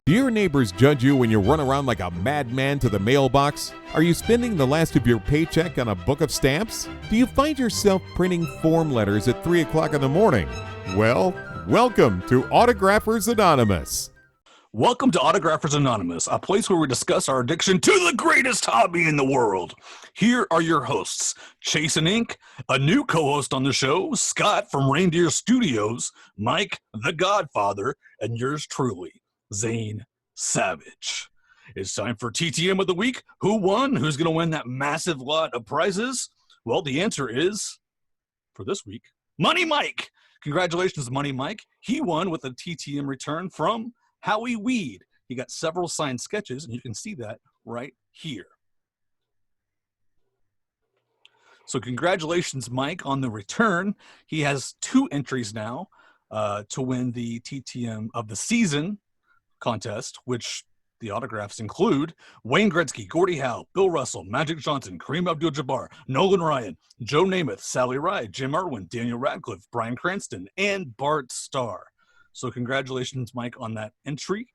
Do your neighbors judge you when you run around like a madman to the mailbox? Are you spending the last of your paycheck on a book of stamps? Do you find yourself printing form letters at 3 o'clock in the morning? Well, welcome to Autographers Anonymous. Welcome to Autographers Anonymous, a place where we discuss our addiction to the greatest hobby in the world. Here are your hosts, Chase and Ink, a new co-host on the show, Scott from Reindeer Studios, Mike, the Godfather, and yours truly, Zane Savage. It's time for TTM of the week. Who won? Who's going to win that massive lot of prizes? Well, the answer is, for this week, Money Mike. Congratulations, Money Mike. He won with a TTM return from Howie Weed. He got several signed sketches, and you can see that right here. So congratulations, Mike, on the return. He has 2 entries now to win the TTM of the season contest, which the autographs include Wayne Gretzky, Gordie Howe, Bill Russell, Magic Johnson, Kareem Abdul-Jabbar, Nolan Ryan, Joe Namath, Sally Ride, Jim Irwin, Daniel Radcliffe, Bryan Cranston, and Bart Starr. So congratulations, Mike, on that entry.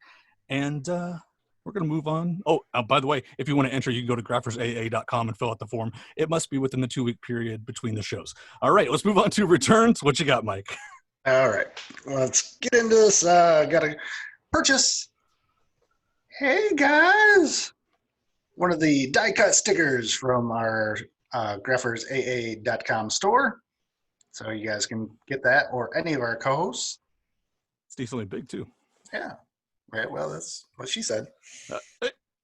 And we're going to move on. Oh, by the way, if you want to enter, you can go to graphersaa.com and fill out the form. It must be within the 2-week period between the shows. All right, let's move on to returns. What you got, Mike? All right, let's get into this. Got a purchase. Hey, guys. One of the die-cut stickers from our graphersaa.com store. So you guys can get that, or any of our co-hosts. It's decently big, too. Yeah. Right. Well, that's what she said.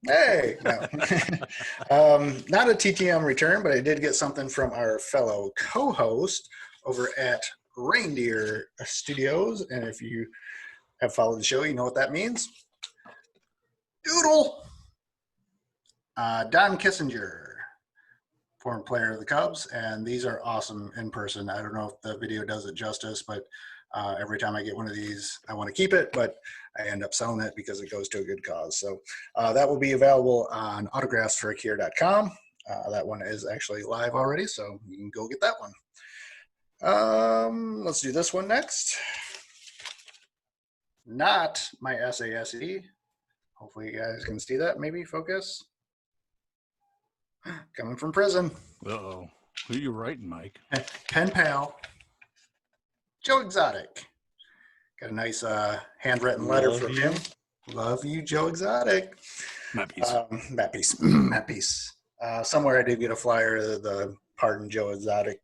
Hey. No. Not a TTM return, but I did get something from our fellow co-host over at Reindeer Studios. And if you have followed the show, you know what that means. Doodle. Don Kissinger, former player of the Cubs. And these are awesome in person. I don't know if the video does it justice, but every time I get one of these, I want to keep it, but I end up selling it because it goes to a good cause. So that will be available on autographsforacure.com. That one is actually live already, so you can go get that one. Let's do this one next. Not my SASE. Hopefully you guys can see that. Maybe focus. Coming from prison. Uh-oh. Who are you writing, Mike? Pen pal. Joe Exotic. Got a nice handwritten letter from him. Love you, Joe Exotic. Matt Piece. Matt Piece. Matt Piece. Somewhere I did get a flyer, the Pardon Joe Exotic.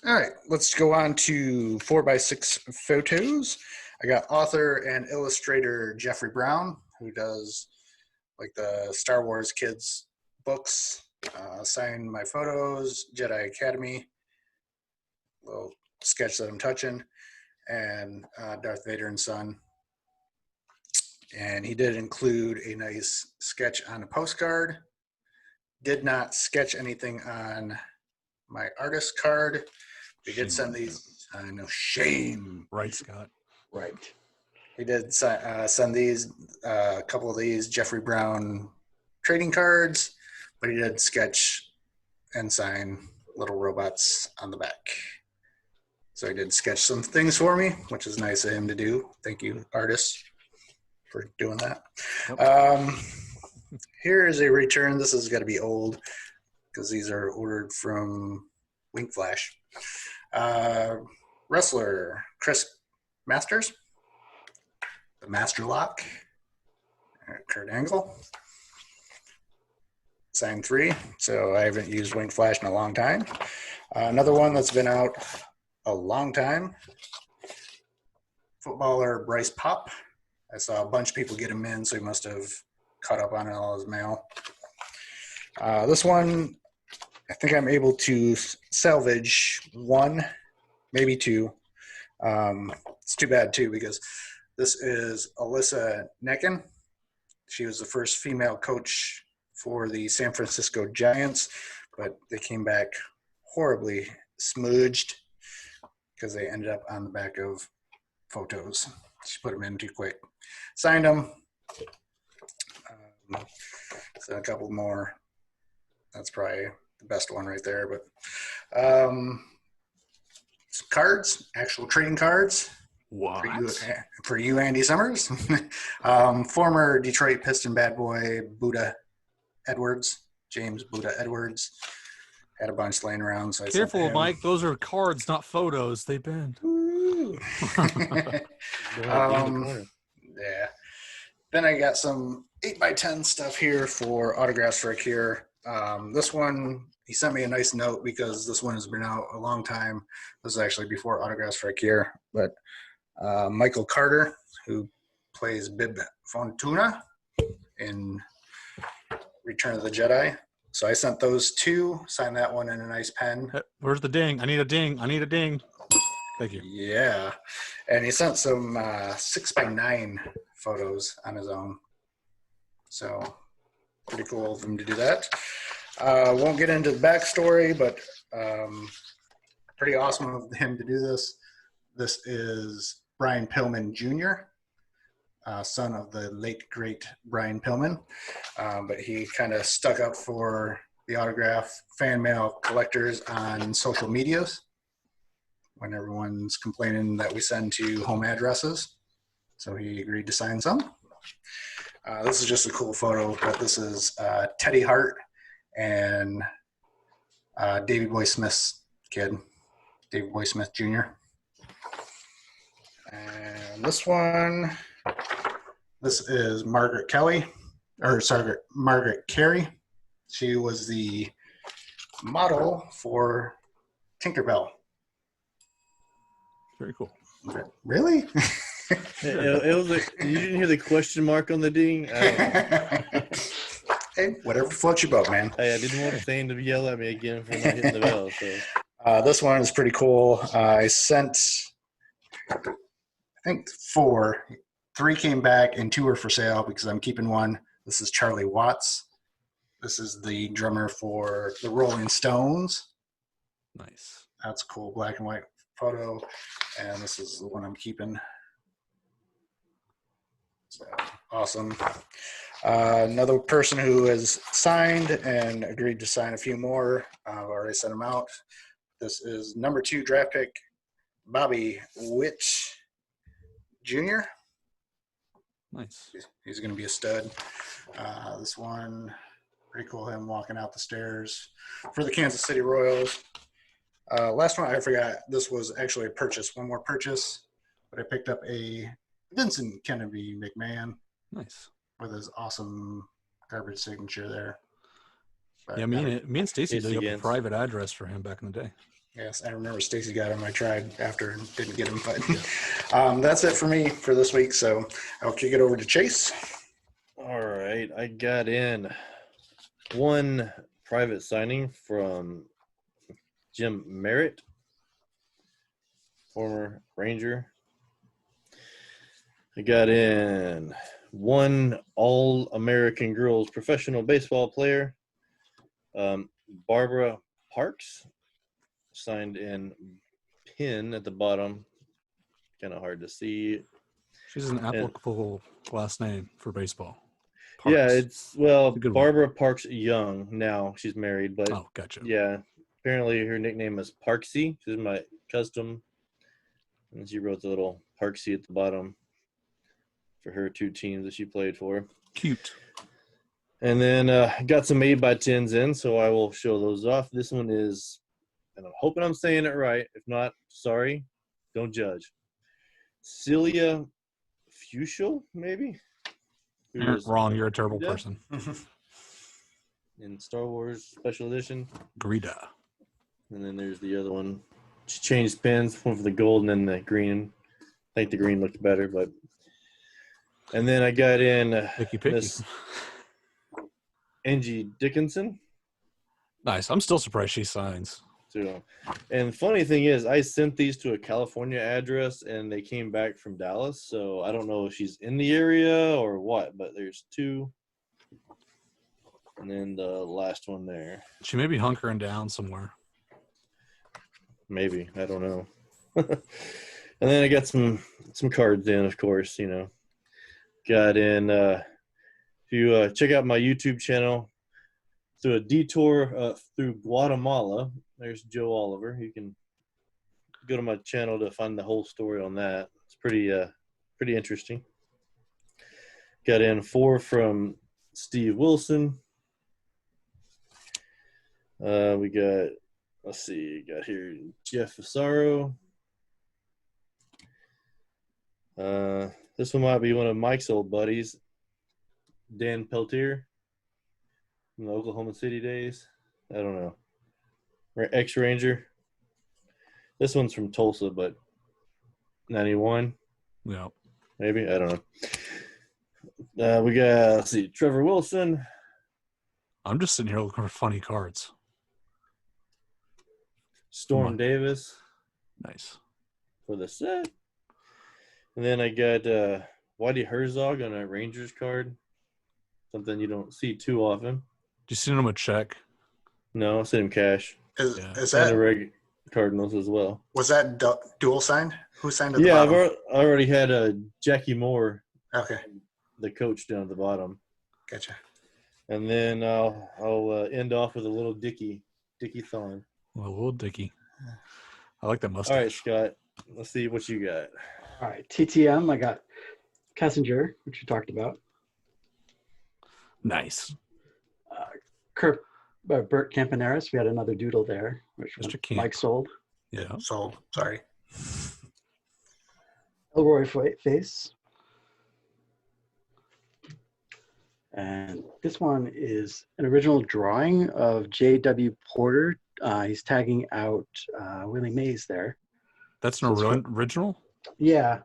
All right, let's go on to 4x6 photos. I got author and illustrator Jeffrey Brown, who does like the Star Wars kids books, signed my photos, Jedi Academy, little sketch that I'm touching, and Darth Vader and Son. And he did include a nice sketch on a postcard. Did not sketch anything on my artist card. He did send these. I know, shame. Right, Scott. Right. He did send these, a couple of these Jeffrey Brown trading cards, but he did sketch and sign little robots on the back. So he did sketch some things for me, which is nice of him to do. Thank you, artists, for doing that. Yep. Here is a return. This has got to be old because these are ordered from Wink Flash. Wrestler Chris Masters, the Master Lock, Kurt Angle, signed 3. So I haven't used Wink Flash in a long time. Another one that's been out a long time, footballer Bryce Pop. I saw a bunch of people get him in, so he must have caught up on all his mail. This one, I think I'm able to salvage 1, maybe 2. It's too bad, too, because this is Alyssa Necken. She was the first female coach for the San Francisco Giants, but they came back horribly smudged because they ended up on the back of photos. She put them in too quick. Signed them. So a couple more. That's probably the best one right there. But some cards, actual trading cards. What? For you, Andy Summers. Former Detroit Piston bad boy James Buddha Edwards. Had a bunch laying around. So Careful, Mike. Those are cards, not photos. They bend. Yeah. Then I got some 8x10 stuff here for autographs for a cure. This one, he sent me a nice note because this one has been out a long time. This is actually before autographs for a cure. But Michael Carter, who plays Bib Fortuna in Return of the Jedi. So I sent those two, signed that one in a nice pen. Where's the ding? I need a ding. Thank you. Yeah. And he sent some 6x9 photos on his own. So pretty cool of him to do that. Won't get into the backstory, but pretty awesome of him to do this. This is Brian Pillman Jr., son of the late, great Brian Pillman. But he kind of stuck up for the autograph fan mail collectors on social medias when everyone's complaining that we send to home addresses. So he agreed to sign some. This is just a cool photo, but this is Teddy Hart and Davey Boy Smith's kid, Davey Boy Smith Jr. And this one, this is Margaret Kelly, Margaret Carey. She was the model for Tinkerbell. Very cool. Really? It was like, you didn't hear the question mark on the ding? Hey, whatever floats your boat, man. Hey, I didn't want Thane to yell at me again for not hitting the bell. So this one is pretty cool. I sent, I think 4. 3 came back and 2 are for sale because I'm keeping one. This is Charlie Watts. This is the drummer for the Rolling Stones. Nice. That's a cool black and white photo. And this is the one I'm keeping. So, awesome. Another person who has signed and agreed to sign a few more. I've already sent them out. This is number 2 draft pick, Bobby Witt Jr. Nice. He's going to be a stud. This one, pretty cool, him walking out the stairs for the Kansas City Royals. Last one, I forgot. This was actually a purchase, one more purchase, but I picked up a Vincent Kennedy McMahon. Nice. With his awesome garbage signature there. But yeah, me and Stacy did against. a private address for him back in the day. Yes, I remember Stacy got him. I tried after and didn't get him, but that's it for me for this week. So I'll kick it over to Chase. all right, I got in one private signing from Jim Merritt, former Ranger. I got in one All-American Girls professional baseball player, Barbara Parks, signed in pin at the bottom. Kind of hard to see. She's an applicable last name for baseball. Parks. Yeah, it's Barbara one. Parks Young. Now she's married, but gotcha. Yeah, apparently her nickname is Parksy. She's my custom, and she wrote the little Parksy at the bottom for her 2 teams that she played for. Cute. And then got some 8x10s in, so I will show those off. This one is, and I'm hoping I'm saying it right. If not, sorry. Don't judge. Celia Fuchel, maybe? You're wrong. You're a terrible person. In Star Wars Special Edition. Greta. And then there's the other one. She changed pins, one for the gold and then the green. I think the green looked better, but. And then I got in this Angie Dickinson. Nice. I'm still surprised she signs. So, and the funny thing is, I sent these to a California address, and they came back from Dallas. So I don't know if she's in the area or what, but there's 2. And then the last one there. She may be hunkering down somewhere. Maybe. I don't know. And then I got some cards in, of course, Got in, if you check out my YouTube channel, through a detour through Guatemala, there's Joe Oliver. You can go to my channel to find the whole story on that. It's pretty interesting. Got in 4 from Steve Wilson. We got, let's see, got here Jeff Fasaro. This one might be one of Mike's old buddies, Dan Peltier from the Oklahoma City days. I don't know. Ex-Ranger. This one's from Tulsa, but 91. Yeah. Maybe. I don't know. We got, let's see, Trevor Wilson. I'm just sitting here looking for funny cards. Storm Davis. Nice. For the set. And then I got Whitey Herzog on a Rangers card. Something you don't see too often. Did you send him a check? No, I sent him cash. Is And a that Cardinals as well. was that dual signed? Who signed at the Yeah, bottom? I already had Jackie Moore, Okay, the coach, down at the bottom. gotcha. And then I'll end off with a little Dickie Thon. Well, little Dickie. I like that mustache. All right, Scott. Let's see what you got. All right, TTM, I got Kessinger, which we talked about. Nice. Bert Campaneris, we had another doodle there, which Mr. Camp. Mike sold. Yeah. Sold. Sorry. Elroy Face. And this one is an original drawing of J.W. Porter. He's tagging out Willie Mays there. That's an original? Yeah.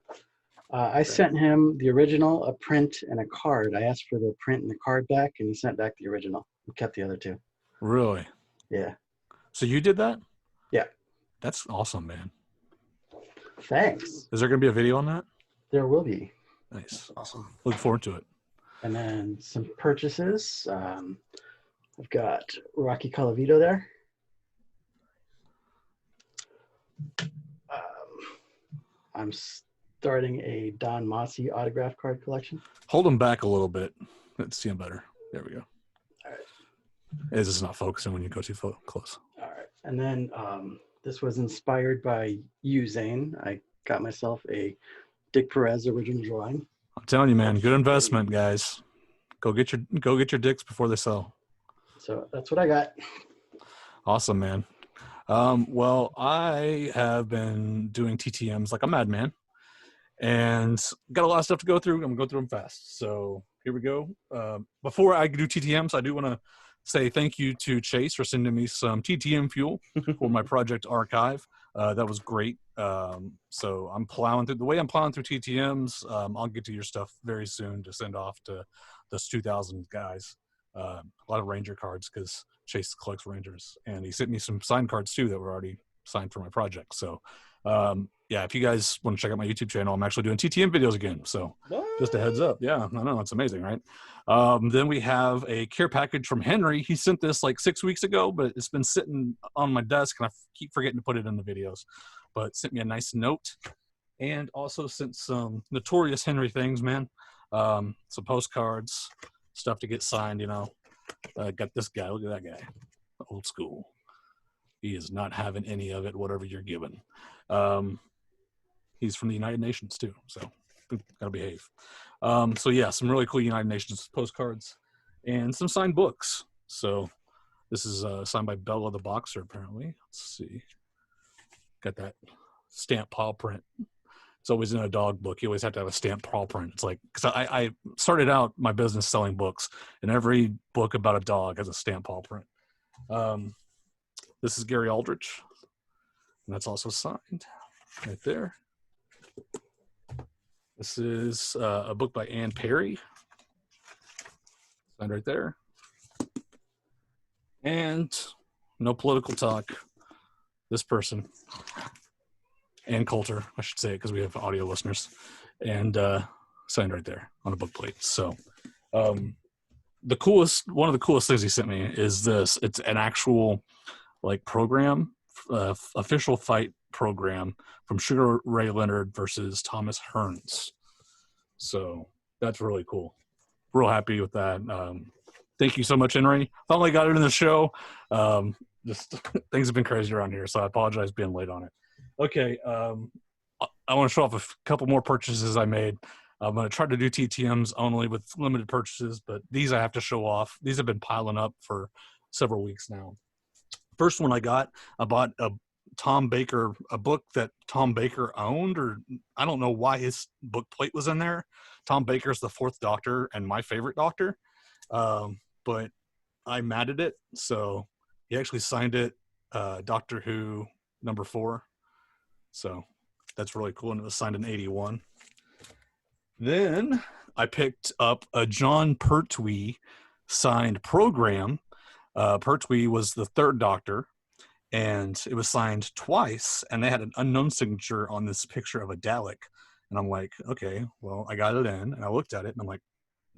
I sent him the original, a print, and a card. I asked for the print and the card back, and he sent back the original. We kept the other 2. Really? Yeah. So you did that? Yeah. That's awesome, man. Thanks. Is there going to be a video on that? There will be. Nice. Awesome. Look forward to it. And then some purchases. I've got Rocky Colavito there. I'm starting a Don Mossi autograph card collection. Hold them back a little bit. Let's see them better. There we go. All right. This is not focusing when you go too close. All right. And then this was inspired by you, Zane. I got myself a Dick Perez original drawing. I'm telling you, man, good investment, guys. Go get your dicks before they sell. So that's what I got. Awesome, man. Well, I have been doing TTMs like a madman and got a lot of stuff to go through. I'm gonna go through them fast. So here we go. Before I do TTMs, I do want to say thank you to Chase for sending me some TTM fuel for my project archive. That was great. So I'm plowing through TTMs. I'll get to your stuff very soon to send off to those 2000 guys. A lot of Ranger cards because Chase collects Rangers, and he sent me some signed cards too that were already signed for my project. So yeah, if you guys want to check out my YouTube channel, I'm actually doing TTM videos again. So just a heads up. Yeah, I know, it's amazing, right? Then we have a care package from Henry. He sent this like 6 weeks ago, but it's been sitting on my desk and I keep forgetting to put it in the videos. But sent me a nice note and also sent some notorious Henry things, man. Some postcards, stuff to get signed, you know. Got this guy. Look at that guy. Old school. He is not having any of it, whatever you're giving. He's from the United Nations too, so gotta behave. So yeah, some really cool United Nations postcards and some signed books. So this is signed by Bella the Boxer, apparently. Let's see. Got that stamp paw print. It's always in a dog book. You always have to have a stamped paw print. It's like, because I started out my business selling books, and every book about a dog has a stamped paw print. This is Gary Aldrich, and that's also signed right there. This is a book by Ann Perry, signed right there. And no political talk. This person. Ann Coulter, I should say it because we have audio listeners, and signed right there on a book plate. So one of the coolest things he sent me is this. It's an actual like program, official fight program from Sugar Ray Leonard versus Thomas Hearns. So that's really cool. Real happy with that. Thank you so much, Henry. Finally got it in the show. Just things have been crazy around here, so I apologize being late on it. Okay. I want to show off a couple more purchases I made. I'm going to try to do TTMs only with limited purchases, but these I have to show off. These have been piling up for several weeks now. First one I bought a Tom Baker, a book that Tom Baker owned, or I don't know why his book plate was in there. Tom Baker's the Fourth Doctor and my favorite Doctor, but I matted it, so he actually signed it, Doctor Who #4. So that's really cool, and it was signed in '81. Then I picked up a John Pertwee signed program. Pertwee was the Third Doctor, and it was signed twice, and they had an unknown signature on this picture of a Dalek. And I'm like, okay, well, I got it in, and I looked at it, and I'm like,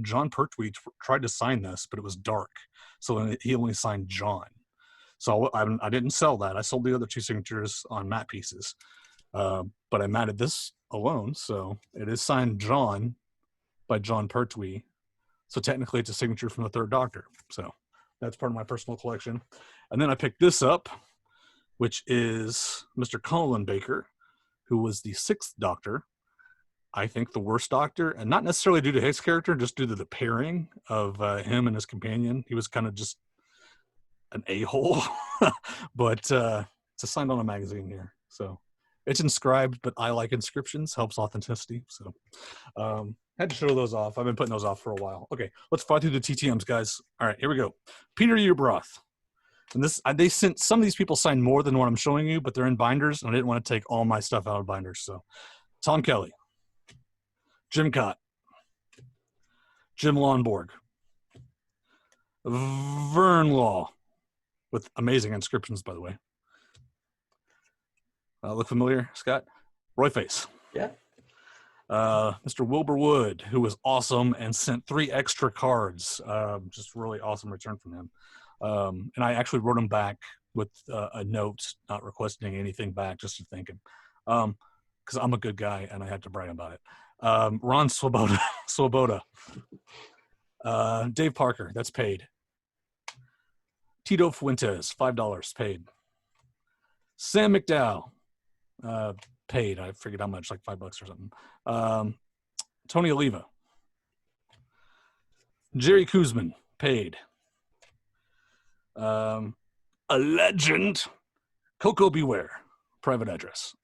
John Pertwee tried to sign this, but it was dark, so he only signed John. So I didn't sell that. I sold the other two signatures on matte pieces, but I matted this alone, so it is signed John by John Pertwee. So technically, it's a signature from the Third Doctor. So that's part of my personal collection. And then I picked this up, which is Mr. Colin Baker, who was the 6th Doctor. I think the worst Doctor, and not necessarily due to his character, just due to the pairing of him and his companion. He was kind of just an a-hole, but it's signed on a magazine here. So it's inscribed, but I like inscriptions, helps authenticity. So had to show those off. I've been putting those off for a while. Okay, let's fly through the TTMs, guys. All right, here we go. Peter Ubroth. And this, they sent, some of these people signed more than what I'm showing you, but they're in binders, and I didn't want to take all my stuff out of binders. So Tom Kelly, Jim Cott, Jim Lonborg, Vern Law, with amazing inscriptions, by the way. Look familiar, Scott? Roy Face. Yeah. Mr. Wilbur Wood, who was awesome and sent 3 extra cards. Just really awesome return from him. And I actually wrote him back with a note, not requesting anything back, just to thank him. Because I'm a good guy and I had to brag about it. Ron Swoboda. Dave Parker, that's paid. Tito Fuentes, $5 paid. Sam McDowell, paid. I figured how much, like $5 or something. Tony Oliva. Jerry Kuzman, paid. A legend, Coco Beware, private address.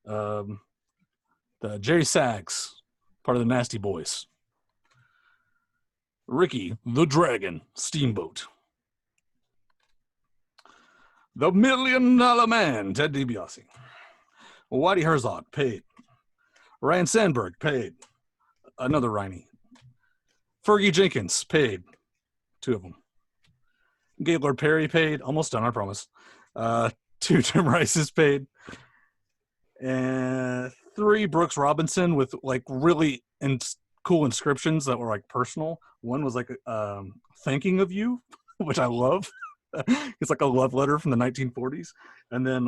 The Jerry Sags, part of the Nasty Boys. Ricky the Dragon Steamboat. The $1 Million Man, Ted DiBiase. Whitey Herzog, paid. Ryan Sandberg, paid. Another Riney. Fergie Jenkins, paid. 2 of them. Gaylord Perry, paid. Almost done, I promise. 2 Tim Rice's, paid. And 3 Brooks Robinson with like really cool inscriptions that were like personal. One was like thanking of you, which I love. It's like a love letter from the 1940s. And then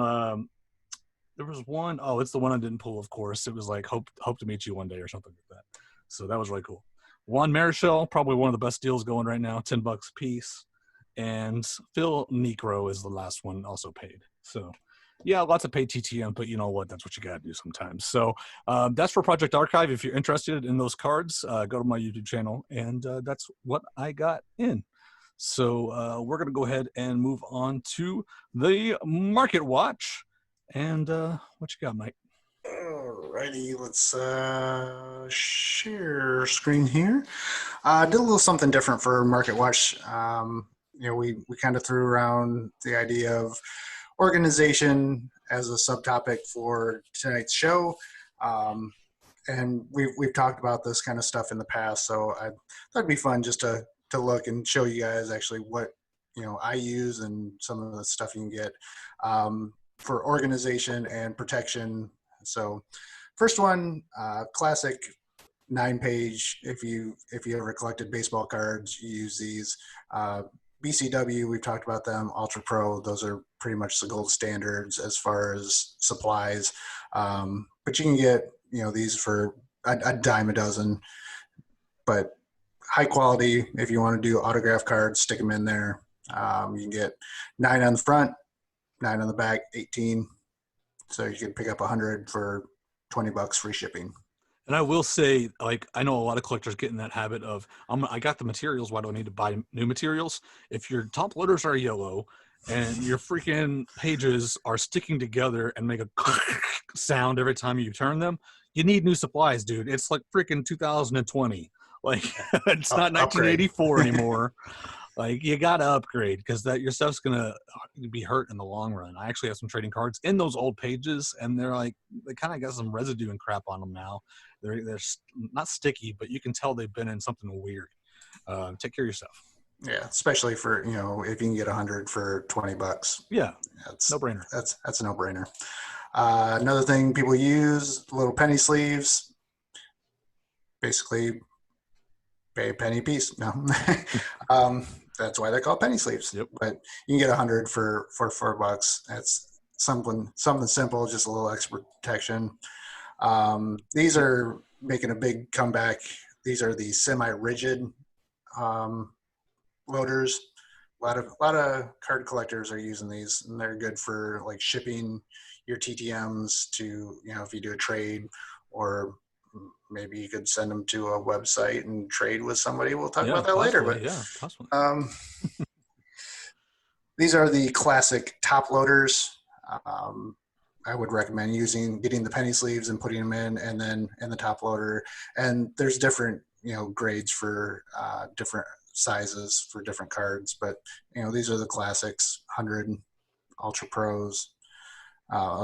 there was one, it's the one I didn't pull, of course. It was like hope to meet you one day or something like that. So that was really cool. Juan Maricel, probably one of the best deals going right now, $10 a piece. And Phil Necro is the last one, also paid. So yeah, lots of paid TTM, but you know what? That's what you got to do sometimes. So that's for Project Archive. If you're interested in those cards, go to my YouTube channel, and that's what I got in. So we're going to go ahead and move on to the Market Watch. And what you got, Mike? Alrighty, let's share screen here. Did a little something different for Market Watch. We kind of threw around the idea of organization as a subtopic for tonight's show. And we've talked about this kind of stuff in the past, so I thought it'd be fun just to look and show you guys actually what I use and some of the stuff you can get for organization and protection. So first one, classic 9-page. If you ever collected baseball cards, you use these. BCW, we've talked about them. Ultra Pro, those are pretty much the gold standards as far as supplies. But you can get these for a dime a dozen. But high quality, if you want to do autograph cards, stick them in there. You can get 9 on the front, 9 on the back, 18. So you can pick up 100 for $20 free shipping. And I will say, like, I know a lot of collectors get in that habit of, I got the materials. Why do I need to buy new materials? If your top loaders are yellow and your freaking pages are sticking together and make a sound every time you turn them, you need new supplies, dude. It's like freaking 2020. Like, it's not Upgrade. 1984 anymore. Like, you gotta upgrade because that your stuff's gonna be hurt in the long run. I actually have some trading cards in those old pages, and they're like, they kind of got some residue and crap on them now. They're not sticky, but you can tell they've been in something weird. Take care of yourself. Yeah, especially for, if you can get 100 for $20. Yeah, That's no brainer. That's a no brainer. Another thing people use, little penny sleeves. Basically, pay a penny a piece. No, that's why they're called penny sleeves. Yep. But you can get 100 for $4. That's something simple, just a little extra protection. These are making a big comeback. These are the semi-rigid loaders. A lot of card collectors are using these, and they're good for like shipping your TTMs to, if you do a trade, or maybe you could send them to a website and trade with somebody. We'll talk about that later. But yeah, possibly. These are the classic top loaders. I would recommend getting the penny sleeves and putting them in, and then in the top loader. And there's different, grades for different sizes for different cards. But, these are the classics, 100 Ultra Pros.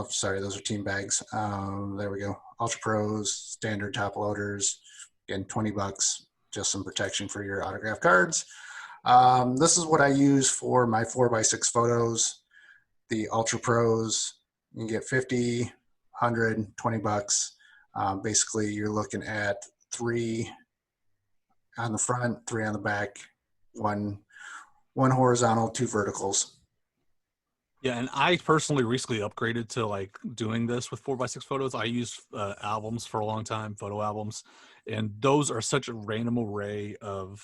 Sorry, those are team bags. There we go. Ultra Pros, standard top loaders, again, $20, just some protection for your autograph cards. This is what I use for my 4x6 photos. The Ultra Pros, you can get 50, 100, $20. Basically, you're looking at 3 on the front, 3 on the back, one horizontal, 2 verticals. Yeah, and I personally recently upgraded to like doing this with 4x6 photos. I used albums for a long time, photo albums, and those are such a random array of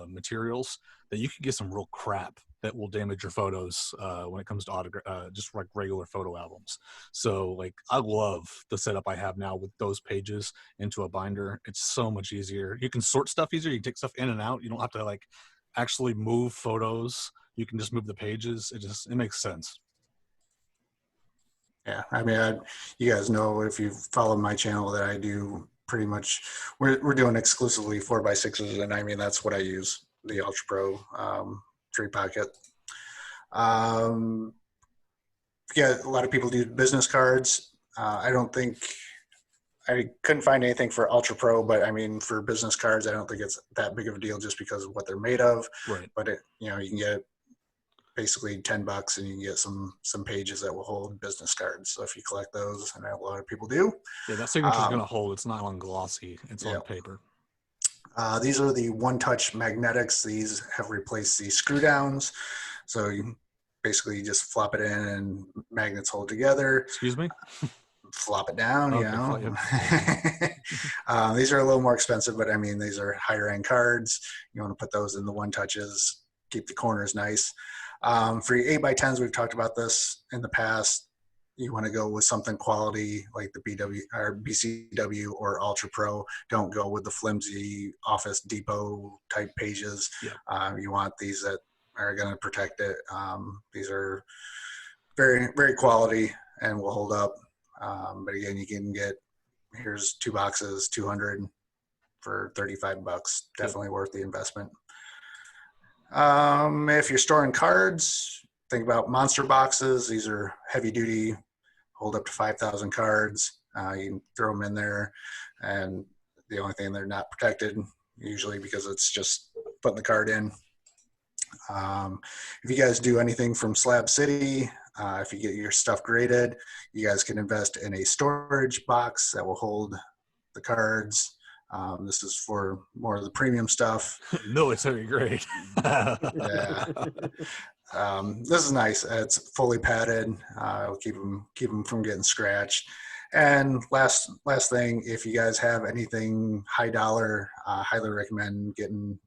materials that you can get some real crap that will damage your photos when it comes to just like regular photo albums. So like, I love the setup I have now with those pages into a binder. It's so much easier. You can sort stuff easier. You take stuff in and out. You don't have to like actually move photos. You can just move the pages. It makes sense. Yeah, I mean, you guys know, if you follow my channel, that I do pretty much, we're doing exclusively 4x6s, and I mean, that's what I use, the Ultra Pro 3 pocket. Yeah, a lot of people do business cards. I couldn't find anything for Ultra Pro, but I mean, for business cards, I don't think it's that big of a deal just because of what they're made of. Right. But you can get basically $10 and you can get some pages that will hold business cards. So if you collect those, and a lot of people do. Yeah, that signature's going to hold. It's not on glossy. It's on paper. These are the one-touch magnetics. These have replaced the screw downs. So you basically just flop it in and magnets hold together. Excuse me? Flop it down, okay, These are a little more expensive, but I mean, these are higher end cards. You want to put those in the one touches, keep the corners nice. For your 8x10s, we've talked about this in the past. You want to go with something quality like the BCW or Ultra Pro. Don't go with the flimsy Office Depot type pages. Yeah. You want these that are going to protect it. These are very, very quality and will hold up. But again, you can get, here's 2 boxes, 200 for $35. Definitely worth the investment. If you're storing cards, think about monster boxes. These are heavy duty, hold up to 5,000 cards. You can throw them in there, and the only thing, they're not protected usually because it's just putting the card in. If you guys do anything from Slab City, if you get your stuff graded, you guys can invest in a storage box that will hold the cards. This is for more of the premium stuff. Military grade. Yeah. This is nice. It's fully padded. It'll keep them from getting scratched. And last thing, if you guys have anything high dollar, highly recommend getting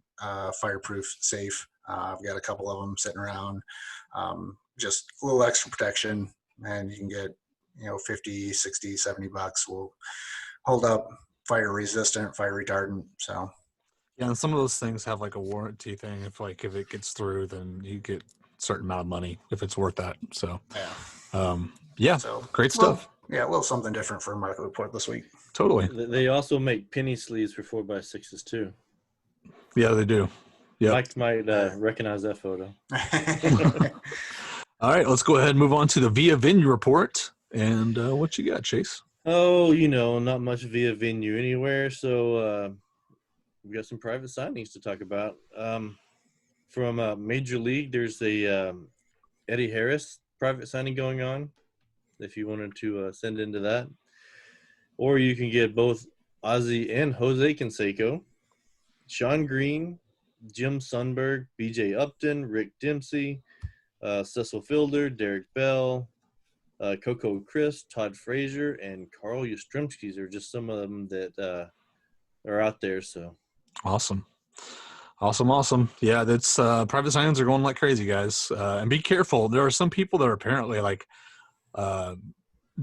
Fireproof Safe. I've got a couple of them sitting around. Just a little extra protection, and you can get $50, $60, $70 will hold up, fire resistant, fire retardant. So Yeah, and some of those things have like a warranty thing. If it gets through, then you get a certain amount of money if it's worth that. So yeah. Great stuff. Well, a little something different for Market Report this week. Totally. They also make penny sleeves for 4x6s too. Yeah, they do. Yeah. Mike might recognize that photo. All right, let's go ahead and move on to the Via Venue report. And what you got, Chase? Oh, not much via venue anywhere. So we got some private signings to talk about. From Major League, there's a Eddie Harris private signing going on. If you wanted to send into that, or you can get both Ozzy and Jose Canseco, Sean Green, Jim Sundberg, B.J. Upton, Rick Dempsey, Cecil Fielder, Derek Bell, Coco Chris, Todd Frazier, and Carl Yastrzemski are just some of them that are out there. So awesome. Yeah, that's private signings are going like crazy, guys. And be careful. There are some people that are apparently like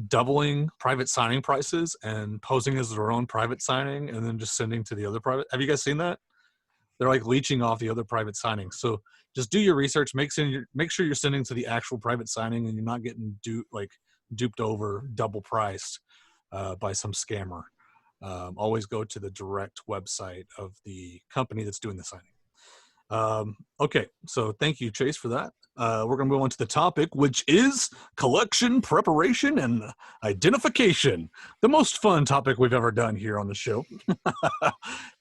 doubling private signing prices and posing as their own private signing and then just sending to the other private. Have you guys seen that? They're like leeching off the other private signings. So just do your research. Make sure you're sending to the actual private signing and you're not getting duped over, double priced by some scammer. Always go to the direct website of the company that's doing the signing. Okay, so thank you, Chase, for that. We're going to move on to the topic, which is collection, preparation, and identification. The most fun topic we've ever done here on the show.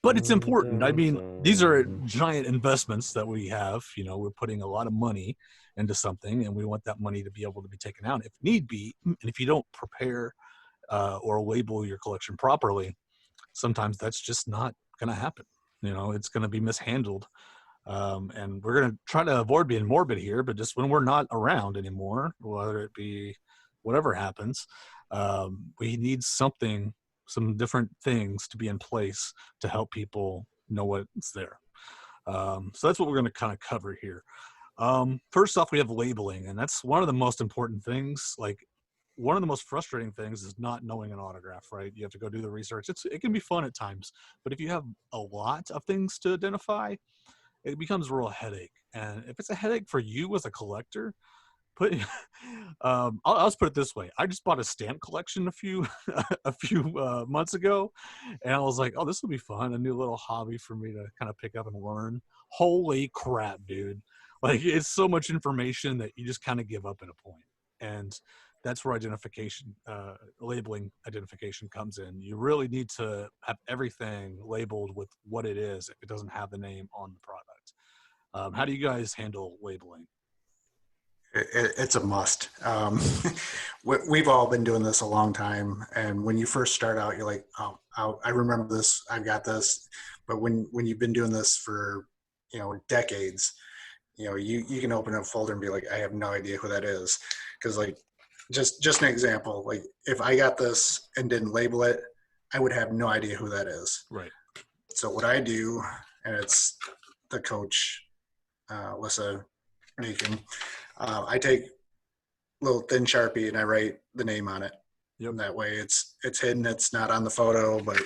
But it's important. I mean, these are giant investments that we have. We're putting a lot of money into something, and we want that money to be able to be taken out if need be. And if you don't prepare or label your collection properly, sometimes that's just not going to happen. It's going to be mishandled. And we're going to try to avoid being morbid here, but just when we're not around anymore, whether it be whatever happens, we need some different things to be in place to help people know what's there. So that's what we're going to kind of cover here. First off, we have labeling, and that's one of the most important things. Like, one of the most frustrating things is not knowing an autograph, right? You have to go do the research. It can be fun at times, but if you have a lot of things to identify, it becomes a real headache. And if it's a headache for you as a collector, I'll just put it this way. I just bought a stamp collection a few months ago, and I was like, oh, this will be fun. A new little hobby for me to kind of pick up and learn. Holy crap, dude. Like, it's so much information that you just kind of give up at a point. And that's where labeling identification comes in. You really need to have everything labeled with what it is if it doesn't have the name on the product. How do you guys handle labeling? It's a must. We've all been doing this a long time. And when you first start out, you're like, oh, I remember this, I've got this. But when you've been doing this for, decades, you can open a folder and be like, I have no idea who that is. Because like, just an example, like if I got this and didn't label it, I would have no idea who that is. Right. So what I do, and it's the coach, Lissa Deacon, I take a little thin Sharpie and I write the name on it. Yep. And that way it's hidden. It's not on the photo, but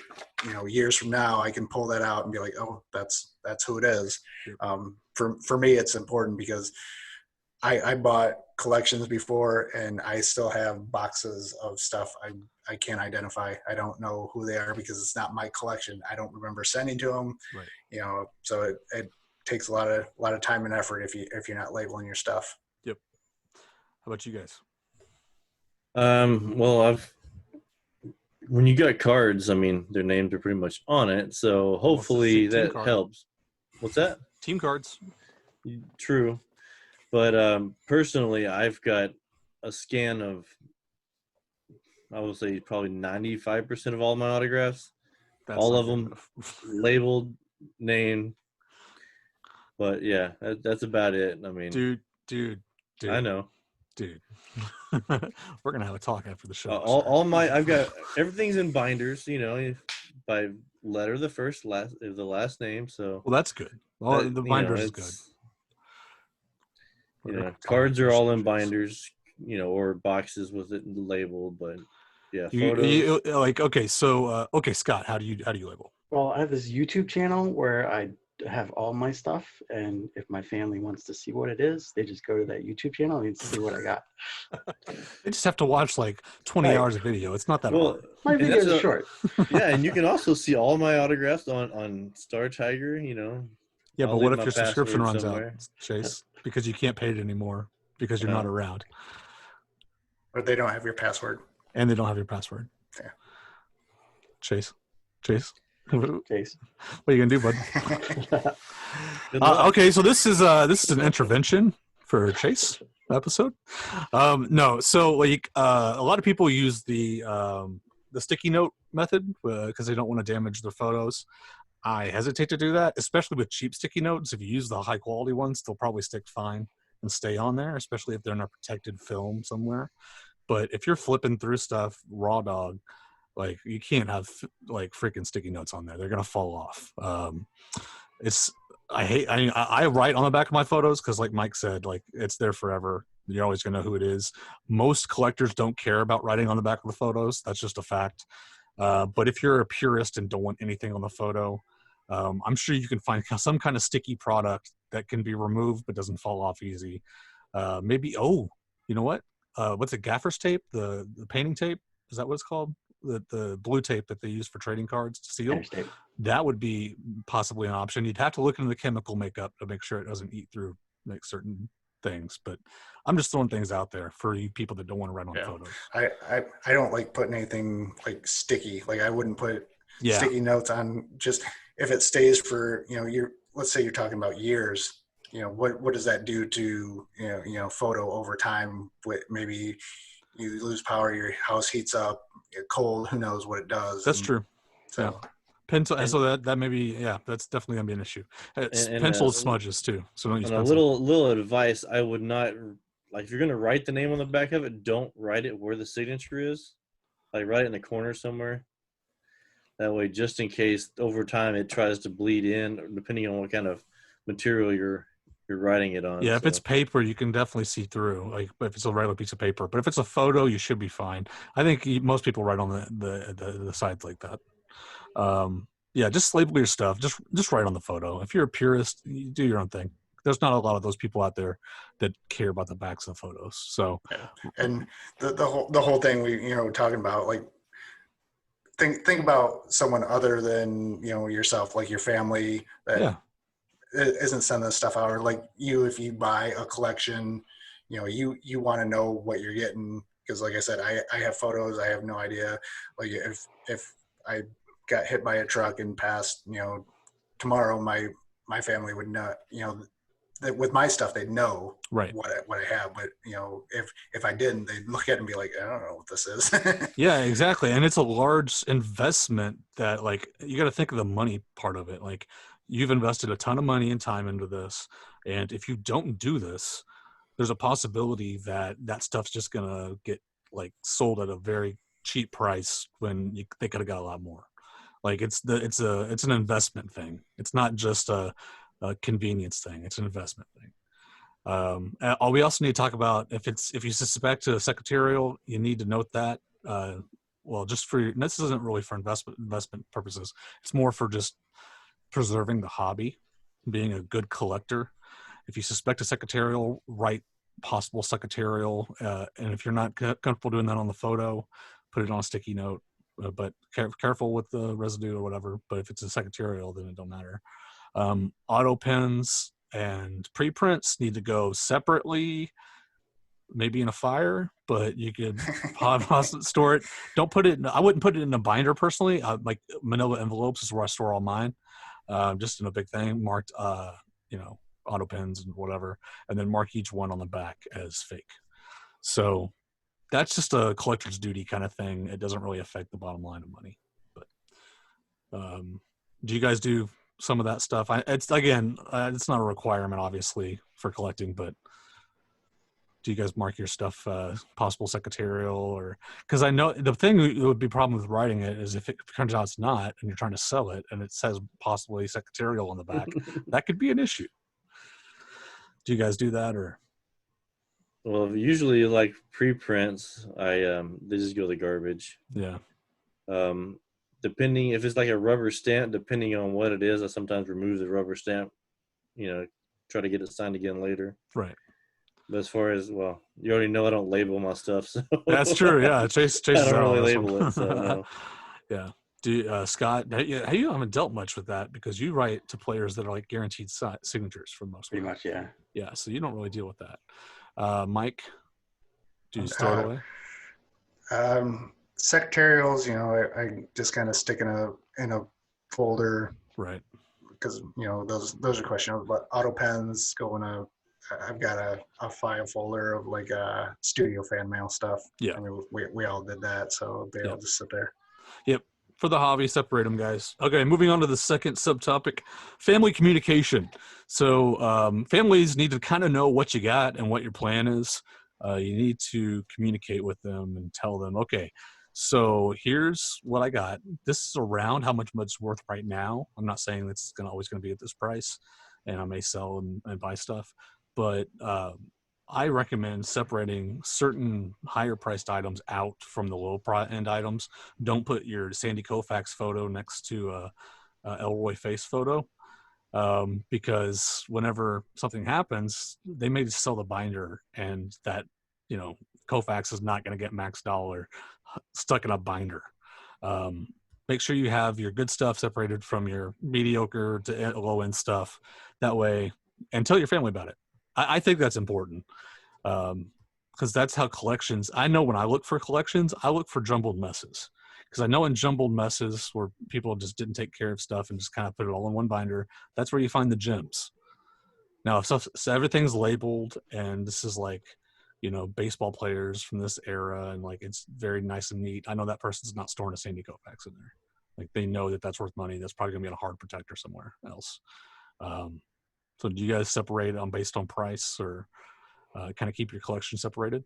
years from now I can pull that out and be like, oh, that's who it is. Yep. For me, it's important because I bought collections before and I still have boxes of stuff I can't identify. I don't know who they are because it's not my collection. I don't remember sending to them. Right. So it takes a lot of time and effort if you're not labeling your stuff. Yep. How about you guys? Well, when you got cards, I mean, their names are pretty much on it, so hopefully that helps. What's that? Team cards. True. But personally, I've got a scan of, I would say, probably 95% of all my autographs. All of them labeled, named. But yeah, that's about it. I mean, dude. I know, dude. We're gonna have a talk after the show. I've got everything's in binders. By letter, the last name. So well, that's good. Well, the binders is good. Cards are all in binders. or boxes with it labeled. But yeah, You, photos. okay, Scott, how do you label? Well, I have this YouTube channel where I have all my stuff, and if my family wants to see what it is, they just go to that YouTube channel and see what I got. They just have to watch like 20 Right. hours of video. It's not that Well, hard. My and video that's is short. Yeah, and you can also see all my autographs on Star Tiger. Yeah, I'll but leave what if my your subscription password runs somewhere. out, Chase? Because you can't pay it anymore because you're not around. But they don't have your password. And they don't have your password. Yeah. Chase. What Case. are you gonna do, bud? Good luck. Okay, so this is an intervention for Chase episode. No, so like a lot of people use the sticky note method because they don't want to damage their photos. I hesitate to do that, especially with cheap sticky notes. If you use the high quality ones, they'll probably stick fine and stay on there, especially if they're in a protected film somewhere. But if you're flipping through stuff raw dog, like you can't have like freaking sticky notes on there. They're gonna fall off. I write on the back of my photos because like Mike said, like it's there forever. You're always gonna know who it is. Most collectors don't care about writing on the back of the photos. That's just a fact. But if you're a purist and don't want anything on the photo, I'm sure you can find some kind of sticky product that can be removed but doesn't fall off easy. Maybe, you know what? What's it, gaffer's tape? The painting tape? Is that what it's called? The blue tape that they use for trading cards to seal? That would be possibly an option. You'd have to look into the chemical makeup to make sure it doesn't eat through like certain things. But I'm just throwing things out there for you people that don't want to write on photos. I don't like putting anything like sticky. Like I wouldn't put sticky notes on, just if it stays for, let's say you're talking about years, what does that do to, photo over time? With maybe you lose power, your house heats up, get cold, who knows what it does. That's true. So. Yeah. Pencil, so that may be, that's definitely gonna be an issue. Pencil smudges too, so don't use pencil. A little advice: I would not, like, if you're gonna write the name on the back of it, don't write it where the signature is. Like, write it in the corner somewhere. That way, just in case over time it tries to bleed in, depending on what kind of material you're writing it on. Yeah, if it's paper, you can definitely see through. Like, if it's a regular piece of paper, but if it's a photo, you should be fine. I think most people write on the sides like that. Just label your stuff. Just write on the photo. If you're a purist, you do your own thing. There's not a lot of those people out there that care about the backs of the photos. So, and the whole thing we talking about, like, think about someone other than yourself, like your family that isn't sending this stuff out, or like you, if you buy a collection, you want to know what you're getting, because like I said, I have photos, I have no idea. Like if I got hit by a truck and passed, tomorrow my family would not, that with my stuff they'd know what I have, but if I didn't, they'd look at it and be like, I don't know what this is. Yeah, exactly. And it's a large investment that, like, you got to think of the money part of it. Like, you've invested a ton of money and time into this, and if you don't do this, there's a possibility that stuff's just gonna get like sold at a very cheap price when they could have got a lot more. Like, it's an investment thing. It's not just a convenience thing. It's an investment thing. We also need to talk about if you suspect a secretarial, you need to note that. This isn't really for investment purposes. It's more for just preserving the hobby, being a good collector. If you suspect a secretarial, write possible secretarial, and if you're not comfortable doing that on the photo, put it on a sticky note. But careful with the residue or whatever. But if it's a secretarial, then it don't matter. Auto pens and preprints need to go separately, maybe in a fire, but you could store it. Don't put it I wouldn't put it in a binder personally. Like manila envelopes is where I store all mine, just in a big thing marked auto pens and whatever, and then mark each one on the back as fake. So that's just a collector's duty kind of thing. It doesn't really affect the bottom line of money. But do you guys do some of that stuff? It's not a requirement, obviously, for collecting, but do you guys mark your stuff possible secretarial? Or because I know the thing that would be a problem with writing it is if it turns out it's not and you're trying to sell it and it says possibly secretarial on the back, that could be an issue. Do you guys do that? Or Well, usually like preprints, they just go to the garbage. Yeah. Depending if it's like a rubber stamp, depending on what it is, I sometimes remove the rubber stamp. Try to get it signed again later. Right. But as far as, well, you already know I don't label my stuff, so That's true. Yeah. Chase I is don't out really on this label one. it. So no. Yeah. Scott, you haven't dealt much with that because you write to players that are like guaranteed signatures for the most part. Pretty much, yeah. Yeah. So you don't really deal with that. Mike, do you store it away? Secretarials, I just kind of stick in a folder Right. because those are questionable. But auto pens go in I've got a file folder of like studio fan mail stuff. Yeah. I mean, we all did that, so they all just sit there. Yep. For the hobby, separate them, guys. Okay, moving on to the second subtopic, family communication. So families need to kind of know what you got and what your plan is. You need to communicate with them and tell them, okay, so here's what I got. This is around how much it's worth right now. I'm not saying it's always going to be at this price, and I may sell and buy stuff, but I recommend separating certain higher priced items out from the low end items. Don't put your Sandy Koufax photo next to a Elroy Face photo, because whenever something happens, they may just sell the binder, and that Koufax is not going to get max dollar stuck in a binder. Make sure you have your good stuff separated from your mediocre to low end stuff. That way, and tell your family about it. I think that's important, because that's how collections. I know when I look for collections, I look for jumbled messes, because I know in jumbled messes where people just didn't take care of stuff and just kind of put it all in one binder, that's where you find the gems. Now, if so everything's labeled, and this is like, baseball players from this era, and like it's very nice and neat, I know that person's not storing a Sandy Koufax in there. Like they know that that's worth money. That's probably gonna be in a hard protector somewhere else. So do you guys separate based on price, or kind of keep your collection separated?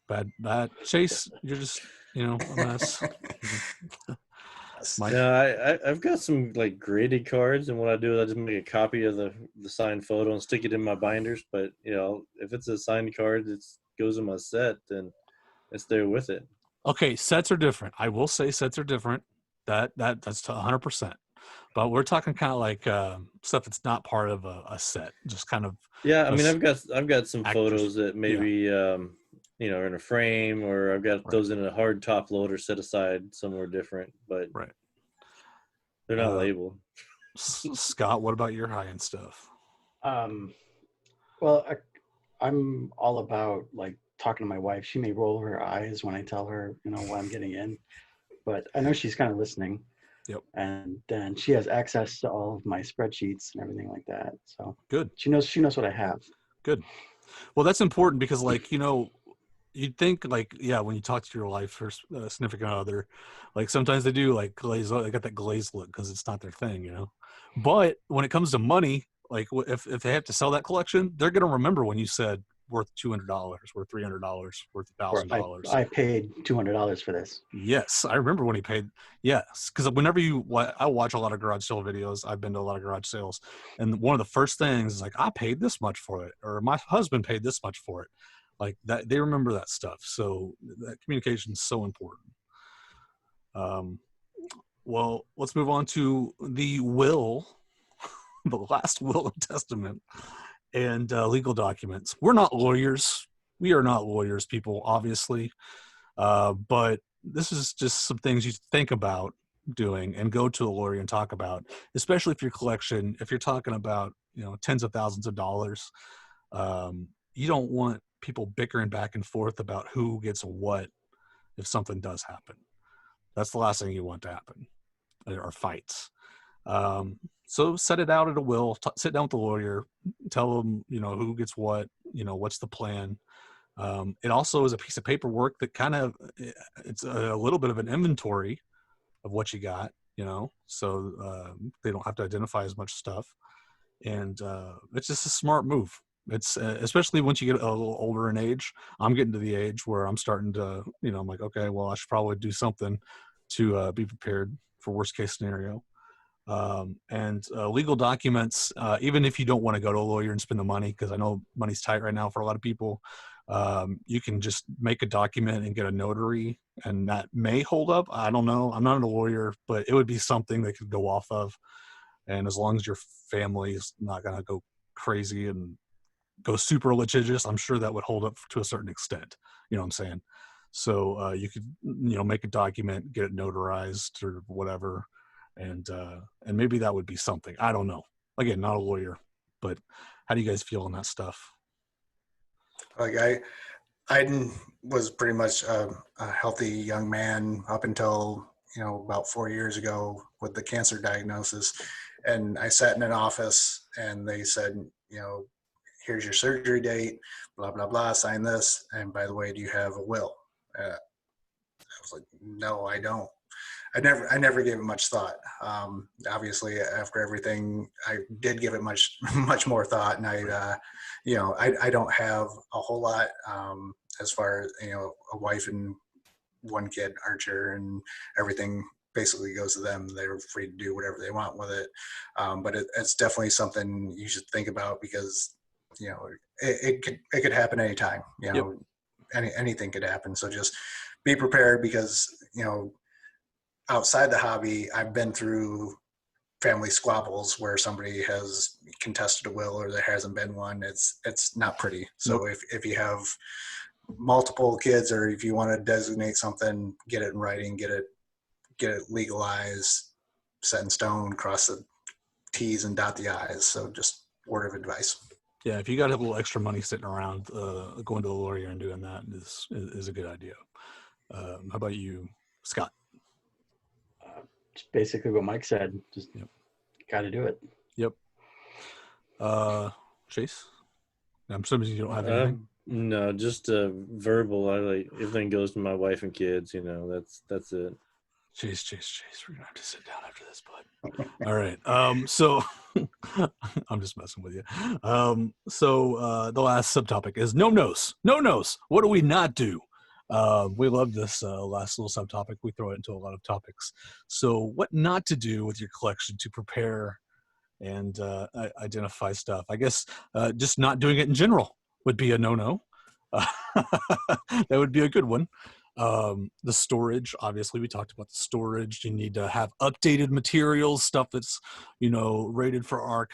Bad. Chase, you're just, a mess. Mike? No, I've got some like graded cards, and what I do is I just make a copy of the signed photo and stick it in my binders. But if it's a signed card that goes in my set, then it's there with it. Okay, sets are different. I will say sets are different. That's 100%. But we're talking kind of like stuff that's not part of a set, just kind of. Yeah, I mean, I've got some photos that maybe yeah. are in a frame, or I've got those in a hard top loader set aside somewhere different, but they're not labeled. Scott, what about your high end stuff? Well, I'm all about like talking to my wife. She may roll her eyes when I tell her, what I'm getting in, but I know she's kind of listening. Yep. And then she has access to all of my spreadsheets and everything like that. So good. She knows what I have. Good. Well, that's important because, like, you'd think, like, when you talk to your wife or significant other, like sometimes they do like glaze. They got that glaze look because it's not their thing, But when it comes to money, like if they have to sell that collection, they're gonna remember when you said worth $200, worth $300, worth $1,000. I paid $200 for this. Yes, I remember when he paid. Yes, because whenever I watch a lot of garage sale videos. I've been to a lot of garage sales, and one of the first things is like, I paid this much for it, or my husband paid this much for it. Like that, they remember that stuff. So that communication is so important. Well, let's move on to the will, the last will and testament, and legal documents. We're not lawyers. We are not lawyers, people, obviously. But this is just some things you think about doing and go to a lawyer and talk about, especially if your collection, if you're talking about, tens of thousands of dollars, you don't want people bickering back and forth about who gets what if something does happen. That's the last thing you want to happen, or fights. So set it out at a will, sit down with the lawyer, tell them, who gets what, what's the plan. It also is a piece of paperwork that it's a little bit of an inventory of what you got, so they don't have to identify as much stuff. And it's just a smart move. It's especially once you get a little older in age. I'm getting to the age where I'm starting to, I'm like, okay, well, I should probably do something to be prepared for worst case scenario. And legal documents, even if you don't want to go to a lawyer and spend the money, because I know money's tight right now for a lot of people, you can just make a document and get a notary, and that may hold up. I don't know. I'm not a lawyer, but it would be something they could go off of. And as long as your family is not going to go crazy and go super litigious, I'm sure that would hold up to a certain extent. You know what I'm saying? So you could, make a document, get it notarized or whatever, and maybe that would be something. I don't know. Again, not a lawyer, but how do you guys feel on that stuff? Like I was pretty much a healthy young man up until about 4 years ago with the cancer diagnosis, and I sat in an office and they said, here's your surgery date, blah blah blah, sign this, and by the way, do you have a will? I was like, no, I don't. I never gave it much thought. Obviously, after everything, I did give it much more thought, and I don't have a whole lot as far as a wife and one kid, Archer, and everything basically goes to them. They're free to do whatever they want with it, but it's definitely something you should think about, because it could happen anytime. Yep. Anything could happen. So just be prepared, because outside the hobby, I've been through family squabbles where somebody has contested a will or there hasn't been one. It's not pretty. So if you have multiple kids, or if you want to designate something, get it in writing, get it legalized, set in stone, cross the T's and dot the I's. So just word of advice. Yeah, if you got a little extra money sitting around, going to a lawyer and doing that is a good idea. How about you, Scott? Just basically what Mike said. Just got to do it. Yep. Chase? I'm assuming you don't have anything. No, just verbal. I like everything goes to my wife and kids. That's it. Chase, we're gonna have to sit down after this, bud. All right. So I'm just messing with you. So the last subtopic is no-nos. No-nos. What do we not do? We love this last little subtopic. We throw it into a lot of topics. So what not to do with your collection to prepare and identify stuff? I guess just not doing it in general would be a no-no. That would be a good one. The storage, obviously we talked about the storage. You need to have updated materials, stuff that's, rated for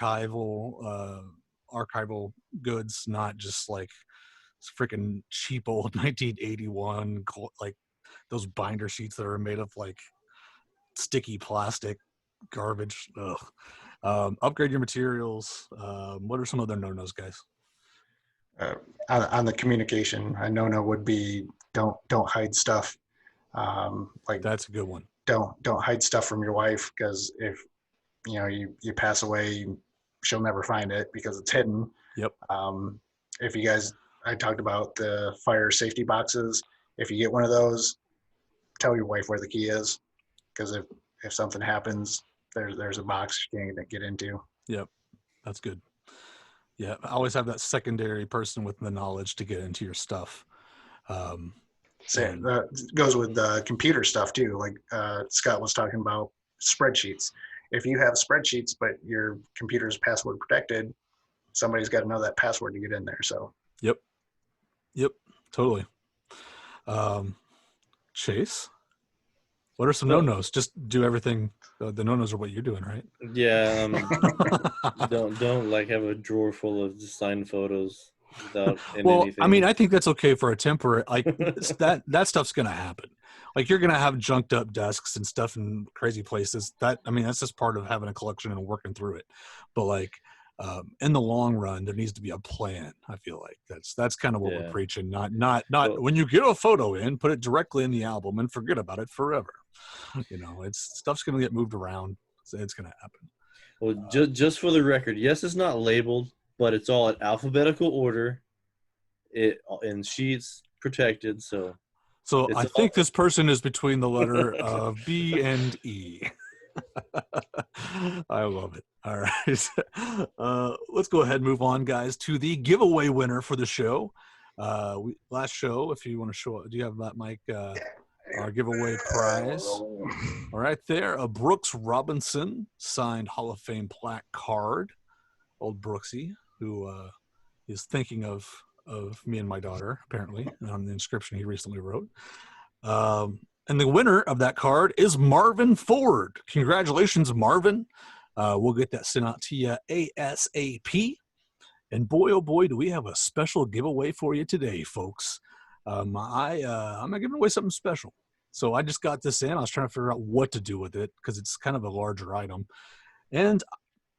archival goods, not just like freaking cheap old 1981, like those binder sheets that are made of like sticky plastic garbage. Upgrade your materials. What are some other no-nos, guys? On the communication, a no-no would be don't hide stuff. Like that's a good one. Don't hide stuff from your wife, because if you pass away, she'll never find it because it's hidden. Yep. If you guys, I talked about the fire safety boxes. If you get one of those, tell your wife where the key is, because if something happens, there's a box you can't get into. Yep, that's good. Yeah, I always have that secondary person with the knowledge to get into your stuff. Goes with the computer stuff too. Like Scott was talking about spreadsheets. If you have spreadsheets, but your computer is password protected, somebody's got to know that password to get in there. So. Yep, totally. Chase, what are some no-nos? Just do everything. The no-nos are what you're doing, right? Yeah. Don't like have a drawer full of just signed photos without anything. I mean, I think that's okay for a temporary. Like that stuff's gonna happen. Like you're gonna have junked up desks and stuff in crazy places. That's just part of having a collection and working through it. But like in the long run, there needs to be a plan. I feel like that's kind of what we're preaching. Not when you get a photo in, put it directly in the album and forget about it forever. Stuff's gonna get moved around. So it's gonna happen. Well, just for the record, yes, it's not labeled, but it's all in alphabetical order. It in sheets, protected. So I think this person is between the letter of B and E. I love it. All right. Let's go ahead and move on, guys, to the giveaway winner for the show. Last show, if you want to show, do you have that, Mike? our giveaway prize. All right there, a Brooks Robinson signed Hall of Fame plaque card. Old Brooksy, who is thinking of me and my daughter, apparently, on the inscription he recently wrote. And the winner of that card is Marvin Ford. Congratulations, Marvin. We'll get that sent out to you ASAP. And boy, oh boy, do we have a special giveaway for you today, folks. I'm giving away something special. So I just got this in. I was trying to figure out what to do with it because it's kind of a larger item. And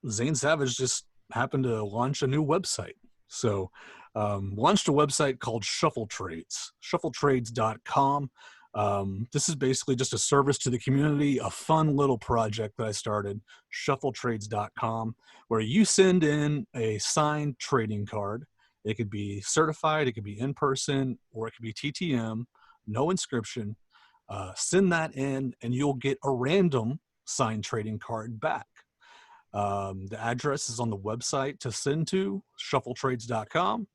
Zane Savage just happened to launch a new website. So launched a website called Shuffle Trades, shuffletrades.com. This is basically just a service to the community, a fun little project that I started, shuffletrades.com, where you send in a signed trading card. It could be certified, it could be in person, or it could be TTM, no inscription. Send that in and you'll get a random signed trading card back. The address is on the website to send to, shuffletrades.com.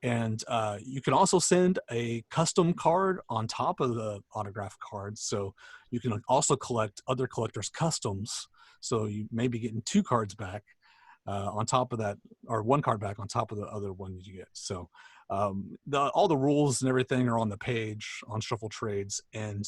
And you can also send a custom card on top of the autograph card. So you can also collect other collectors' customs. So you may be getting 2 cards back on top of that, or 1 card back on top of the other one that you get. So all the rules and everything are on the page on Shuffle Trades. And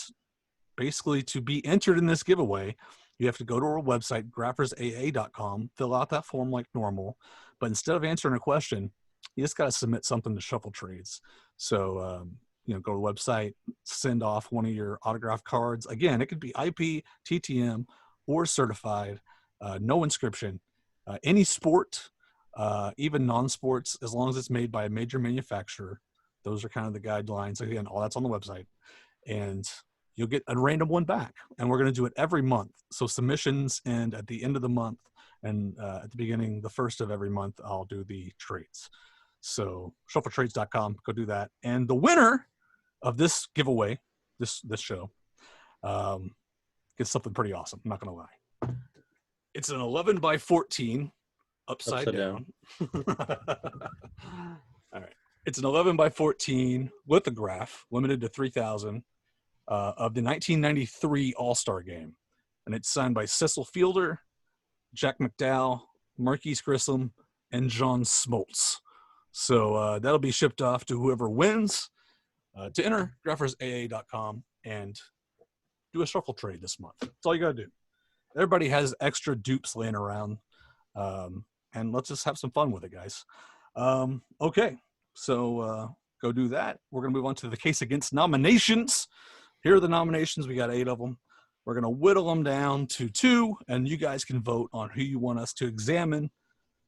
basically to be entered in this giveaway, you have to go to our website, graphersaa.com, fill out that form like normal. But instead of answering a question, you just got to submit something to Shuffle Trades. So, go to the website, send off one of your autograph cards. Again, it could be IP, TTM, or certified, no inscription, any sport, even non-sports, as long as it's made by a major manufacturer. Those are kind of the guidelines. Again, all that's on the website. And you'll get a random one back. And we're going to do it every month. So submissions end at the end of the month. And at the beginning, the first of every month, I'll do the trades. So shuffletrades.com, go do that. And the winner of this giveaway, this show, gets something pretty awesome. I'm not going to lie. It's an 11 by 14 upside down. All right. It's an 11 by 14 lithograph, limited to 3,000, of the 1993 All-Star Game. And it's signed by Cecil Fielder, Jack McDowell, Marquise Grissom, and John Smoltz. So that'll be shipped off to whoever wins. To enter, graphersaa.com, and do a shuffle trade this month. That's all you got to do. Everybody has extra dupes laying around, and let's just have some fun with it, guys. Okay, so go do that. We're going to move on to the case against nominations. Here are the nominations. We got 8 of them. We're going to whittle them down to 2, and you guys can vote on who you want us to examine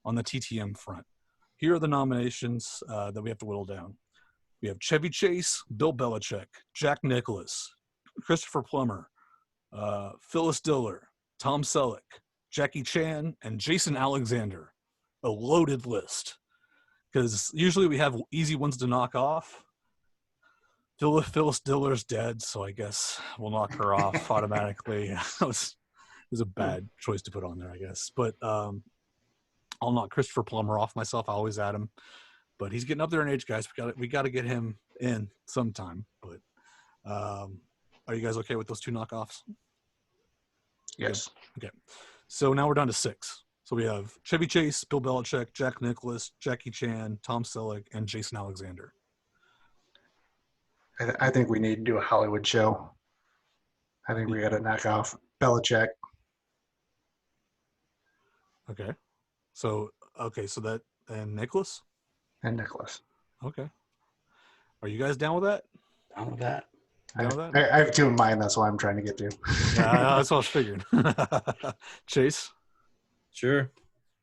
on the TTM front. Here are the nominations that we have to whittle down. We have Chevy Chase, Bill Belichick, Jack Nicklaus, Christopher Plummer, Phyllis Diller, Tom Selleck, Jackie Chan, and Jason Alexander. A loaded list. Because usually we have easy ones to knock off. Phyllis Diller's dead, so I guess we'll knock her off automatically. It was a bad choice to put on there, I guess. But I'll knock Christopher Plummer off myself. I always add him. But he's getting up there in age, guys. We got to get him in sometime. But are you guys okay with those 2 knockoffs? Yes. Okay. So now we're down to 6. So we have Chevy Chase, Bill Belichick, Jack Nicklaus, Jackie Chan, Tom Selleck, and Jason Alexander. I think we need to do a Hollywood show. I think we got to knock off Belichick. Okay. So that, and Nicklaus? And Nicklaus. Okay. Are you guys down with that? Down with that. I have 2 in mind. That's why I'm trying to get to. That's what I was figuring. Chase? Sure.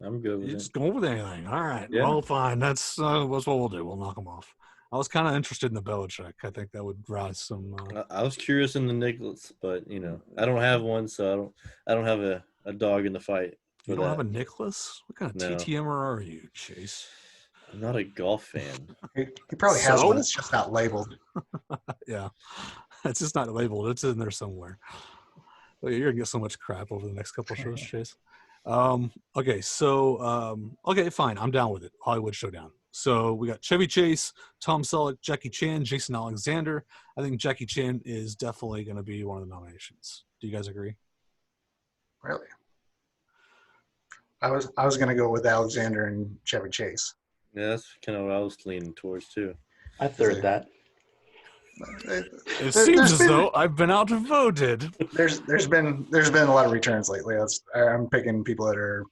I'm good with You it. just go with anything. All right. Yeah. Well, fine. That's what we'll do. We'll knock them off. I was kind of interested in the Belichick. I think that would rise some. I was curious in the Nicholas, but I don't have one, so I don't have a dog in the fight. You don't have a Nicholas? What kind of No. TTMer are you, Chase? I'm not a golf fan. He probably has So? one. It's just not labeled. Yeah. It's just not labeled. It's in there somewhere. Well, you're going to get so much crap over the next couple of shows, Chase. Okay, so, okay, fine. I'm down with it. Hollywood Showdown. So we got Chevy Chase, Tom Selleck, Jackie Chan, Jason Alexander. I think Jackie Chan is definitely going to be one of the nominations. Do you guys agree? Really? I was going to go with Alexander and Chevy Chase. Yeah, that's kind of what I was leaning towards too. I third that. It seems as though I've been outvoted. There's been a lot of returns lately. I'm picking people that are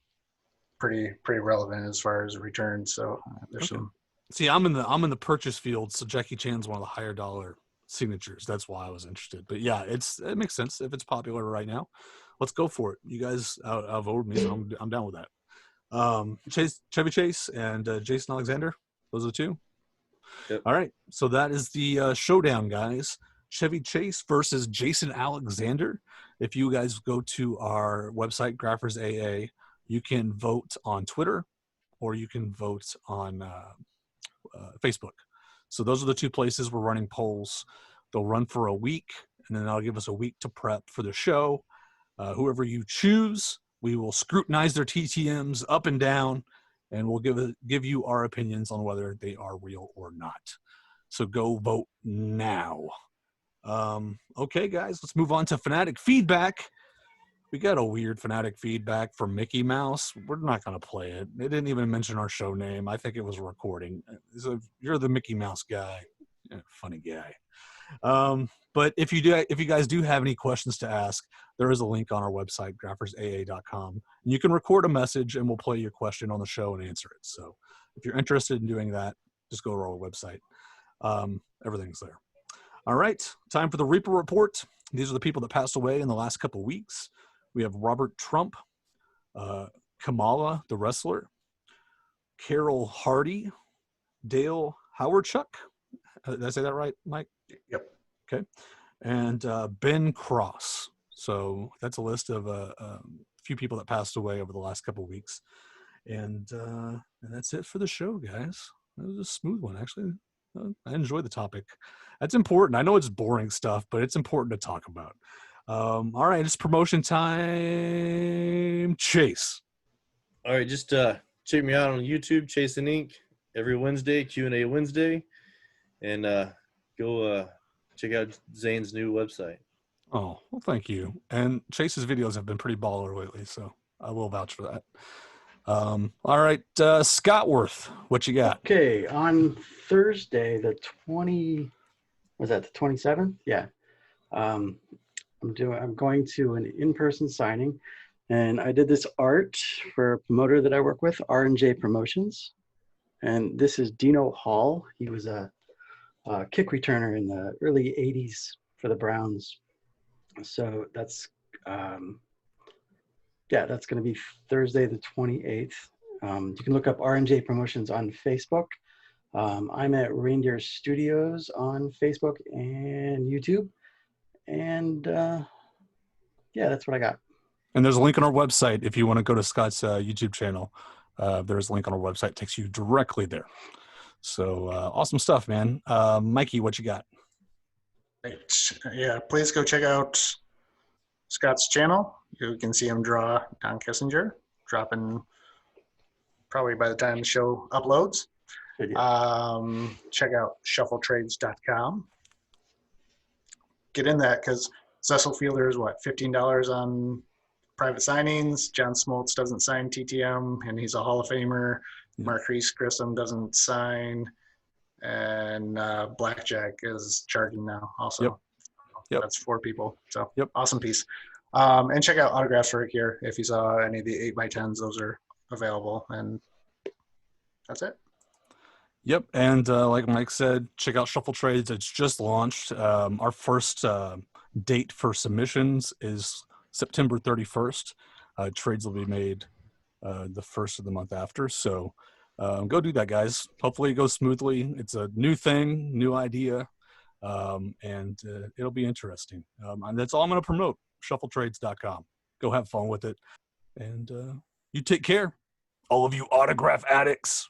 pretty relevant as far as returns. So there's some. See, I'm in the purchase field, so Jackie Chan's one of the higher dollar signatures. That's why I was interested. But yeah, it makes sense if it's popular right now. Let's go for it. You guys outvoted me, so I'm down with that. Chevy Chase and Jason Alexander. Those are the two. Yep. All right. So that is the showdown, guys. Chevy Chase versus Jason Alexander. If you guys go to our website, Graphers AA, you can vote on Twitter or you can vote on Facebook. So those are the two places we're running polls. They'll run for a week, and then that'll give us a week to prep for the show. Whoever you choose, we will scrutinize their TTMs up and down, and we'll give you our opinions on whether they are real or not. So go vote now. Okay, guys, let's move on to Fanatic feedback. We got a weird Fanatic feedback from Mickey Mouse. We're not going to play it. They didn't even mention our show name. I think it was a recording. So you're the Mickey Mouse guy. Yeah, funny guy. But if you guys do have any questions to ask, there is a link on our website, graphersaa.com. And you can record a message and we'll play your question on the show and answer it. So if you're interested in doing that, just go to our website. Everything's there. All right, time for the Reaper Report. These are the people that passed away in the last couple of weeks. We have Robert Trump, Kamala, the wrestler, Carol Hardy, Dale Howardchuk. Did I say that right, Mike? Yep. Okay. And Ben Cross. So that's a list of a few people that passed away over the last couple of weeks. And that's it for the show, guys. It was a smooth one, actually. I enjoy the topic. That's important. I know it's boring stuff, but it's important to talk about. All right, it's promotion time. Chase. All right, just check me out on YouTube, Chasing Inc. Every Wednesday, Q&A Wednesday. And go check out Zane's new website. Oh, well, thank you. And Chase's videos have been pretty baller lately, so I will vouch for that. All right, Scott Worth, what you got? Okay, on Thursday, the 27th? Yeah. I'm going to an in-person signing, and I did this art for a promoter that I work with, R&J Promotions. And this is Dino Hall. He was a kick returner in the early 80s for the Browns. So that's that's going to be Thursday the 28th. You can look up R&J Promotions on Facebook. I'm at Reindeer Studios on Facebook and YouTube. And that's what I got. And there's a link on our website if you want to go to Scott's YouTube channel. There's a link on our website. It takes you directly there. So awesome stuff, man. Mikey, what you got? Right. Yeah, please go check out Scott's channel. You can see him draw Don Kissinger, dropping probably by the time the show uploads. Check out shuffletrades.com. Get in that because Cecil Fielder is $15 on private signings. John Smoltz doesn't sign TTM, and he's a Hall of Famer. Marquise Grissom doesn't sign, and Blackjack is charging now also. Yep. That's 4 people. So yep. Awesome piece. And check out Autographs for Rick here. If you saw any of the 8x10s, those are available. And that's it. Yep. And like Mike said, check out Shuffle Trades. It's just launched. Our first date for submissions is September 31st. Trades will be made the first of the month after. So go do that, guys. Hopefully it goes smoothly. It's a new thing, new idea, and it'll be interesting. And that's all I'm going to promote, shuffletrades.com. Go have fun with it. And you take care, all of you autograph addicts.